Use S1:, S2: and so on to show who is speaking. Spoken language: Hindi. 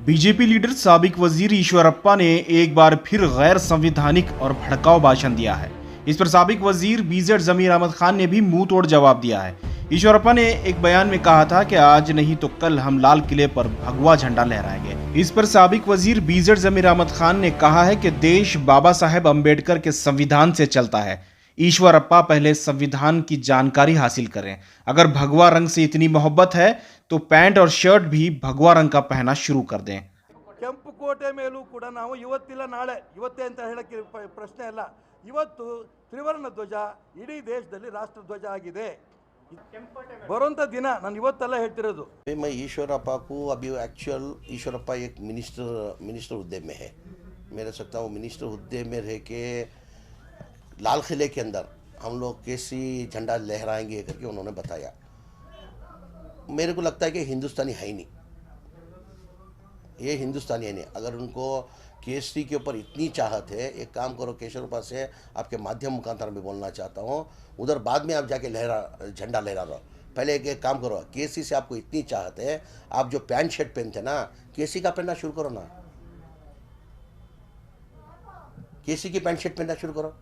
S1: बीजेपी लीडर साबिक वजीर ईश्वरप्पा ने एक बार फिर गैर संवैधानिक और भड़काऊ भाषण दिया है। इस पर साबिक वजीर बीजेड जमीर अहमद खान ने भी मुंह तोड़ जवाब दिया है। ईश्वरप्पा ने एक बयान में कहा था कि आज नहीं तो कल हम लाल किले पर भगवा झंडा लहराएंगे। इस पर साबिक वजीर बीजेड जमीर अहमद खान ने कहा है कि देश बाबा साहेब अम्बेडकर के संविधान से चलता है। ईश्वरप्पा पहले संविधान की जानकारी हासिल करें। अगर भगवा रंग से इतनी मोहब्बत है तो पैंट और शर्ट भी भगवा रंग का पहनना शुरू कर दें।
S2: ಕೆಂಪು ಕೋಟೆ ಮೇಲೂ ಕೂಡ ನಾವು ಇವತ್ತಿಲ್ಲ ನಾಳೆ ಇವತ್ತೇ ಅಂತ ಹೇಳಕ್ಕೆ ಪ್ರಶ್ನೆ ಅಲ್ಲ. ಇವತ್ತು ತ್ರಿವರ್ಣ ಧ್ವಜ ಇಡೀ ದೇಶದಲ್ಲಿ ರಾಷ್ಟ್ರ ಧ್ವಜ ಆಗಿದೆ. ಬರುವಂತ ದಿನ ನಾನು ಇವತ್ತೆಲ್ಲ ಹೇಳ್ತಿರೋದು.
S3: मैं ईश्वरप्पा को अभी एक्चुअल ईश्वरप्पा एक मिनिस्टर हुद्दे में है। मेरे सकता हूँ मिनिस्टर हुद्दे में रह के लाल किले के अंदर हम लोग कैसी झंडा लहराएंगे करके उन्होंने बताया। मेरे को लगता है कि हिंदुस्तानी है ही नहीं, ये हिंदुस्तानी है नहीं। अगर उनको केसरी के ऊपर इतनी चाहत है, एक काम करो केशवरप्पा से आपके माध्यम मुखांतर में बोलना चाहता हूँ, उधर बाद में आप जाके झंडा लहरा रहो। पहले एक काम करो, केसरी से आपको इतनी चाहत है, आप जो पैंट शर्ट पहनते ना, केसरी का पहनना शुरू करो ना, केसरी की पैंट शर्ट पहनना शुरू करो।